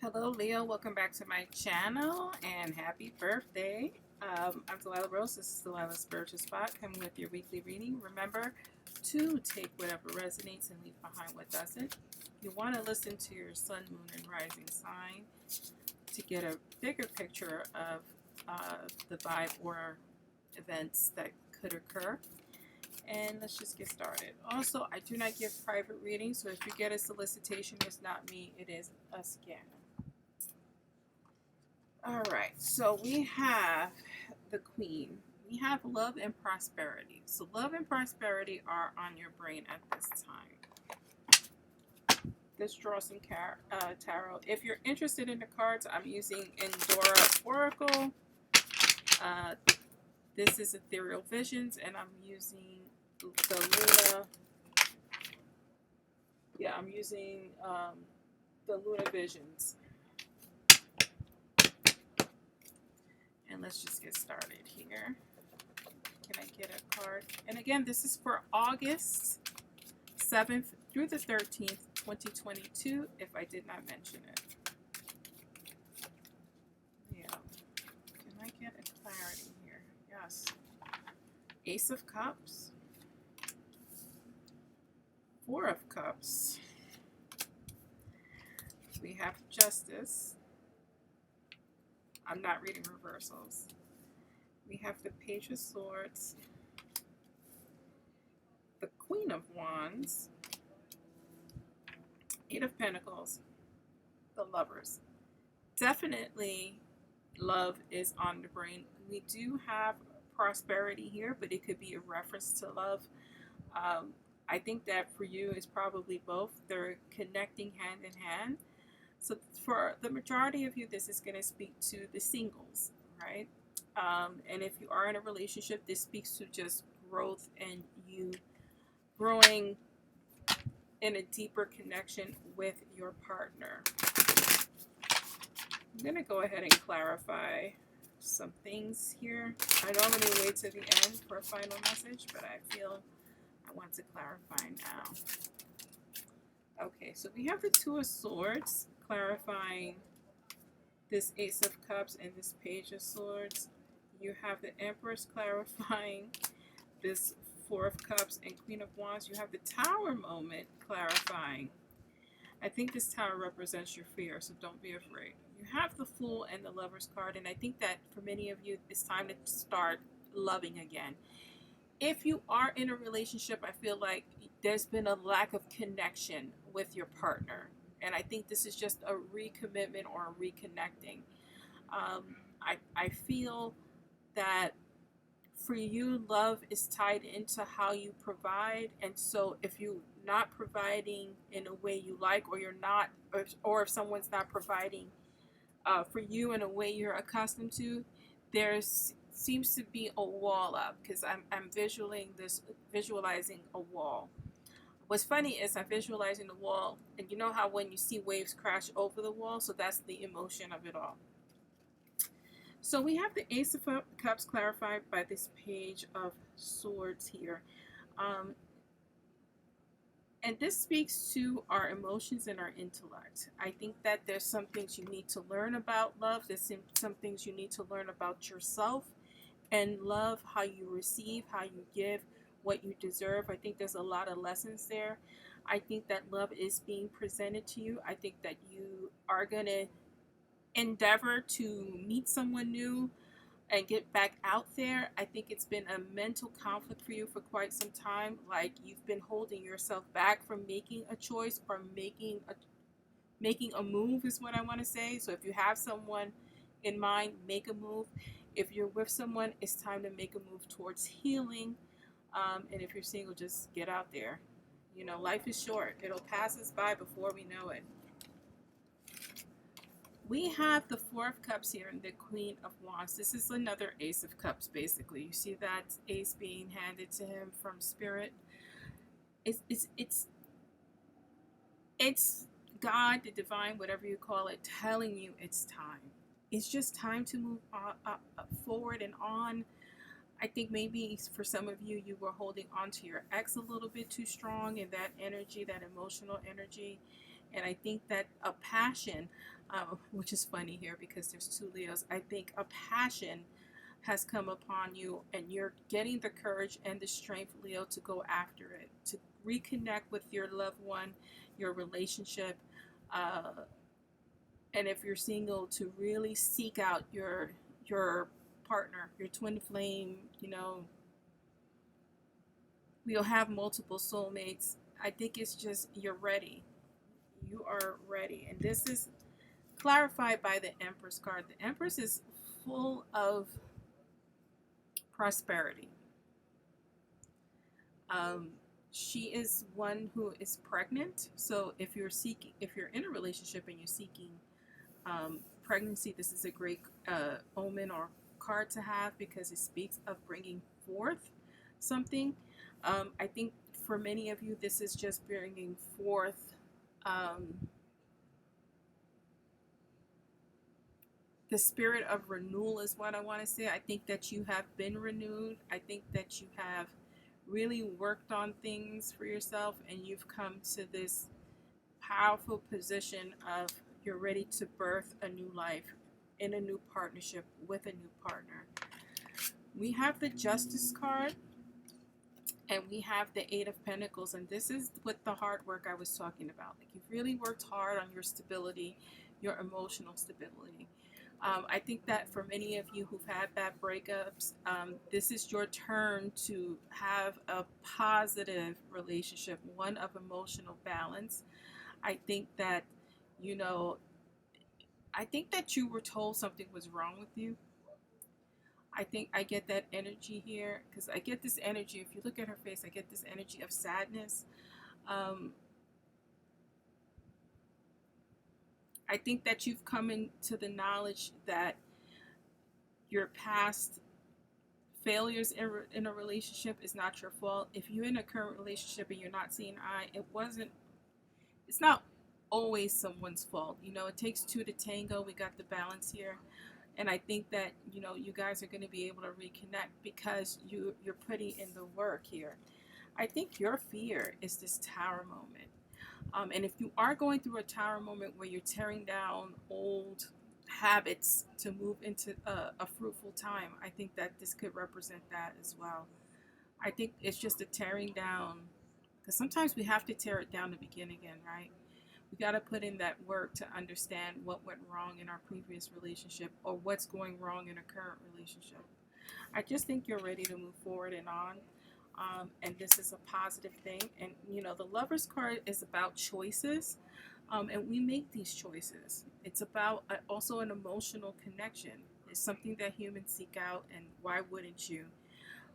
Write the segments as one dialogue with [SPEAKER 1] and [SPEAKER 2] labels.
[SPEAKER 1] Hello, Leo. Welcome back to my channel and happy birthday. I'm Delilah Rose. This is Delilah's Spiritual Spot. Come with your weekly reading. Remember to take whatever resonates and leave behind what doesn't. You want to listen to your sun, moon, and rising sign to get a bigger picture of the vibe or events that could occur. And let's just get started. Also, I do not give private readings, so if you get a solicitation, it's not me, it is a scammer. All right, so we have the Queen. We have love and prosperity. So love and prosperity are on your brain at this time. Let's draw some tarot. If you're interested in the cards, I'm using Endora Oracle. This is Ethereal Visions, and I'm using the Luna. Yeah, I'm using the Luna Visions. And let's just get started here. Can I get a card? And again, this is for August 7th through the 13th, 2022, if I did not mention it. Yeah. Can I get a clarity here? Yes. Ace of Cups. Four of Cups. We have Justice. I'm not reading reversals. We have the Page of Swords, the Queen of Wands, Eight of Pentacles, the Lovers. Definitely love is on the brain. We do have prosperity here, but it could be a reference to love. I think that for you is probably both. They're connecting hand in hand. So for the majority of you, this is going to speak to the singles, right? And if you are in a relationship, this speaks to just growth and you growing in a deeper connection with your partner. I'm going to go ahead and clarify some things here. I normally wait to the end for a final message, but I feel I want to clarify now. Okay, so we have the Two of Swords, clarifying this Ace of Cups and this Page of Swords. You have the Empress clarifying this Four of Cups and Queen of Wands. You have the Tower moment clarifying. I think this Tower represents your fear, so don't be afraid. You have the Fool and the Lover's card, and I think that for many of you, it's time to start loving again. If you are in a relationship, I feel like there's been a lack of connection with your partner. And I think this is just a recommitment or a reconnecting. I feel that for you, love is tied into how you provide. And so if you're not providing in a way you like, or you're not, or if someone's not providing for you in a way you're accustomed to, there's seems to be a wall up, because I'm visualizing a wall. What's funny is I'm visualizing the wall, and you know how when you see waves crash over the wall, so that's the emotion of it all. So we have the Ace of Cups clarified by this Page of Swords here. And this speaks to our emotions and our intellect. I think that there's some things you need to learn about love. There's some things you need to learn about yourself and love, how you receive, how you give, what you deserve. I think there's a lot of lessons there. I think that love is being presented to you. I think that you are going to endeavor to meet someone new and get back out there. I think it's been a mental conflict for you for quite some time. Like you've been holding yourself back from making a choice or making a move is what I want to say. So if you have someone in mind, make a move. If you're with someone, it's time to make a move towards healing. And if you're single, just get out there. You know, life is short. It'll pass us by before we know it. We have the Four of Cups here and the Queen of Wands. This is another Ace of Cups, basically. You see that ace being handed to him from Spirit. It's God, the divine, whatever you call it, telling you it's time. It's just time to move forward and on. I think maybe for some of you, you were holding on to your ex a little bit too strong in that energy, that emotional energy. And I think that a passion, which is funny here because there's two Leos, I think a passion has come upon you and you're getting the courage and the strength, Leo, to go after it, to reconnect with your loved one, your relationship. And if you're single, to really seek out your partner, your twin flame. We'll have multiple soulmates. I think it's just you're ready. You are ready. And this is clarified by the Empress card. The Empress is full of prosperity. She is one who is pregnant. So if you're in a relationship and you're seeking pregnancy, this is a great omen or card to have because it speaks of bringing forth something. I think for many of you, this is just bringing forth the spirit of renewal is what I want to say. I think that you have been renewed. I think that you have really worked on things for yourself and you've come to this powerful position of you're ready to birth a new life in a new partnership with a new partner. We have the Justice card and we have the Eight of Pentacles, and this is with the hard work I was talking about. Like you've really worked hard on your stability, your emotional stability. I think that for many of you who've had bad breakups, this is your turn to have a positive relationship, one of emotional balance. I think that, I think that you were told something was wrong with you. I think I get that energy here because I get this energy. If you look at her face, I get this energy of sadness. I think that you've come into the knowledge that your past failures in a relationship is not your fault. If you're in a current relationship and you're not seeing eye, it's not always someone's fault. It takes two to tango. We got the balance here. And I think that, you guys are going to be able to reconnect because you're putting in the work here. I think your fear is this Tower moment. And if you are going through a Tower moment where you're tearing down old habits to move into a fruitful time, I think that this could represent that as well. I think it's just a tearing down, because sometimes we have to tear it down to begin again, right? We got to put in that work to understand what went wrong in our previous relationship or what's going wrong in a current relationship. I just think you're ready to move forward and on. And this is a positive thing. And, the Lover's card is about choices. And we make these choices. It's about also an emotional connection. It's something that humans seek out. And why wouldn't you?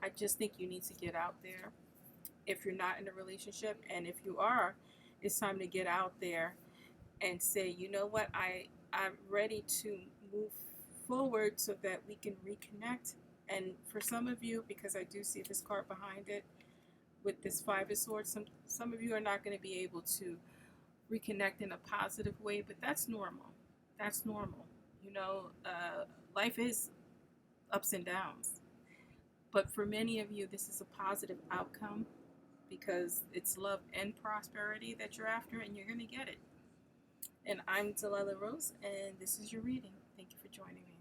[SPEAKER 1] I just think you need to get out there if you're not in a relationship. And if you are, it's time to get out there and say, you know what, I'm ready to move forward so that we can reconnect. And for some of you, because I do see this card behind it with this Five of Swords, some of you are not going to be able to reconnect in a positive way, but that's normal. That's normal. Life is ups and downs. But for many of you, this is a positive outcome because it's love and prosperity that you're after, and you're going to get it. And I'm Delilah Rose, and this is your reading. Thank you for joining me.